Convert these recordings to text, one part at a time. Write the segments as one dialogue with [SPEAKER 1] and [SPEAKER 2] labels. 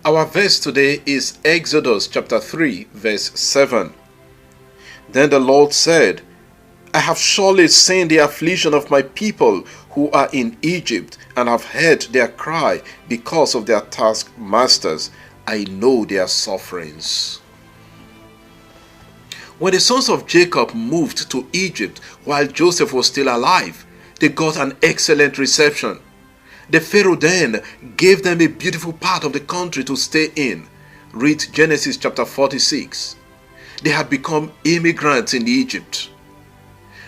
[SPEAKER 1] Our verse today is Exodus chapter 3, verse 7. Then the Lord said, I have surely seen the affliction of my people who are in Egypt, and have heard their cry because of their taskmasters. I know their sufferings. When the sons of Jacob moved to Egypt while Joseph was still alive, they got an excellent reception. The Pharaoh then gave them a beautiful part of the country to stay in. Read Genesis chapter 46. They had become immigrants in Egypt.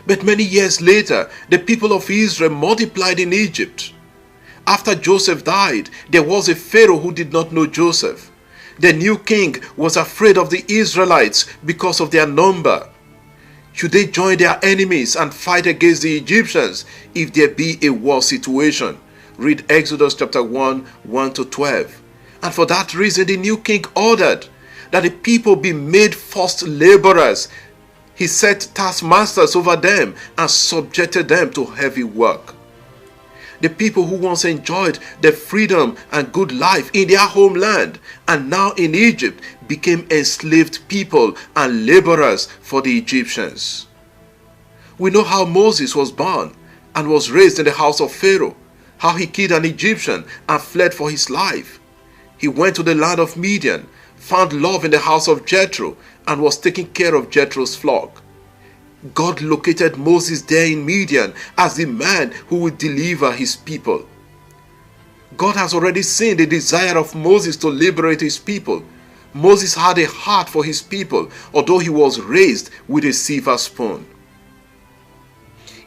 [SPEAKER 1] But many years later, the people of Israel multiplied in Egypt. After Joseph died, there was a Pharaoh who did not know Joseph. The new king was afraid of the Israelites because of their number. Should they join their enemies and fight against the Egyptians if there be a war situation? Read Exodus chapter 1, 1-12. And for that reason, the new king ordered that the people be made forced laborers. He set taskmasters over them and subjected them to heavy work. The people who once enjoyed the freedom and good life in their homeland and now in Egypt became enslaved people and laborers for the Egyptians. We know how Moses was born and was raised in the house of Pharaoh, how he killed an Egyptian and fled for his life. He went to the land of Midian, found love in the house of Jethro, and was taking care of Jethro's flock. God located Moses there in Midian as the man who would deliver his people. God has already seen the desire of Moses to liberate his people. Moses had a heart for his people, although he was raised with a silver spoon.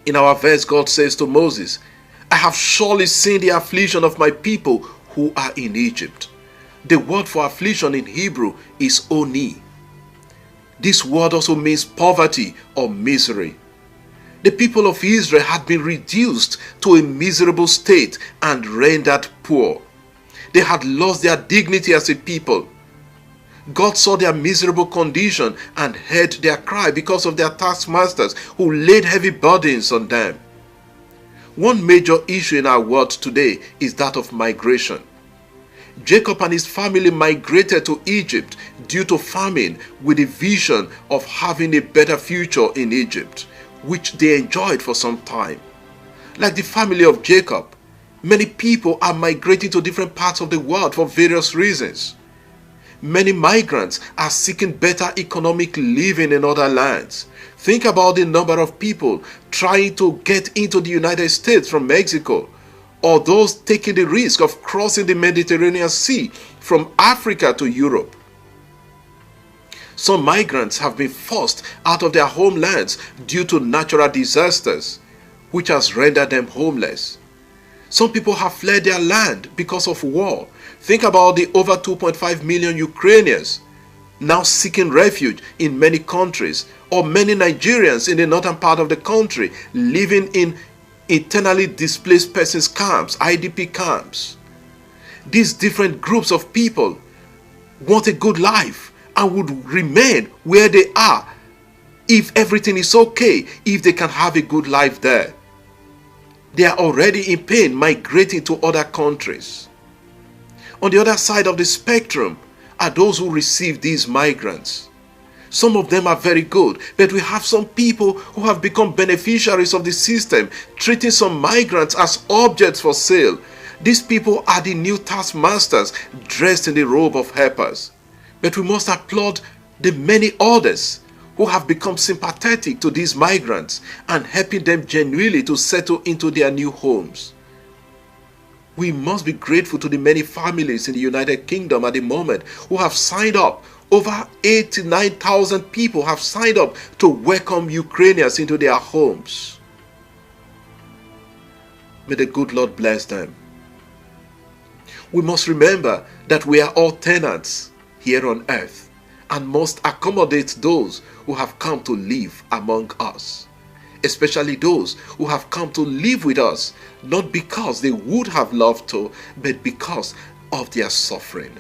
[SPEAKER 1] In our verse, God says to Moses, I have surely seen the affliction of my people who are in Egypt. The word for affliction in Hebrew is oni. This word also means poverty or misery. The people of Israel had been reduced to a miserable state and rendered poor. They had lost their dignity as a people. God saw their miserable condition and heard their cry because of their taskmasters who laid heavy burdens on them. One major issue in our world today is that of migration. Jacob and his family migrated to Egypt due to famine with a vision of having a better future in Egypt, which they enjoyed for some time. Like the family of Jacob, many people are migrating to different parts of the world for various reasons. Many migrants are seeking better economic living in other lands. Think about the number of people trying to get into the United States from Mexico, or those taking the risk of crossing the Mediterranean Sea from Africa to Europe. Some migrants have been forced out of their homelands due to natural disasters, which has rendered them homeless. Some people have fled their land because of war. Think about the over 2.5 million Ukrainians now seeking refuge in many countries, or many Nigerians in the northern part of the country living in internally displaced persons camps, IDP camps. These different groups of people want a good life and would remain where they are if everything is okay, if they can have a good life there. They are already in pain migrating to other countries. On the other side of the spectrum are those who receive these migrants. Some of them are very good, but we have some people who have become beneficiaries of the system, treating some migrants as objects for sale. These people are the new taskmasters dressed in the robe of helpers. But we must applaud the many others who have become sympathetic to these migrants and helping them genuinely to settle into their new homes. We must be grateful to the many families in the United Kingdom at the moment who have signed up. Over 89,000 people have signed up to welcome Ukrainians into their homes. May the good Lord bless them. We must remember that we are all tenants here on earth and must accommodate those who have come to live among us, especially those who have come to live with us, not because they would have loved to, but because of their suffering.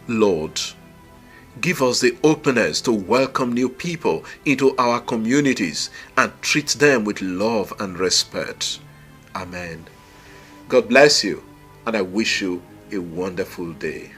[SPEAKER 1] Lord, give us the openness to welcome new people into our communities and treat them with love and respect. Amen. God bless you and I wish you a wonderful day.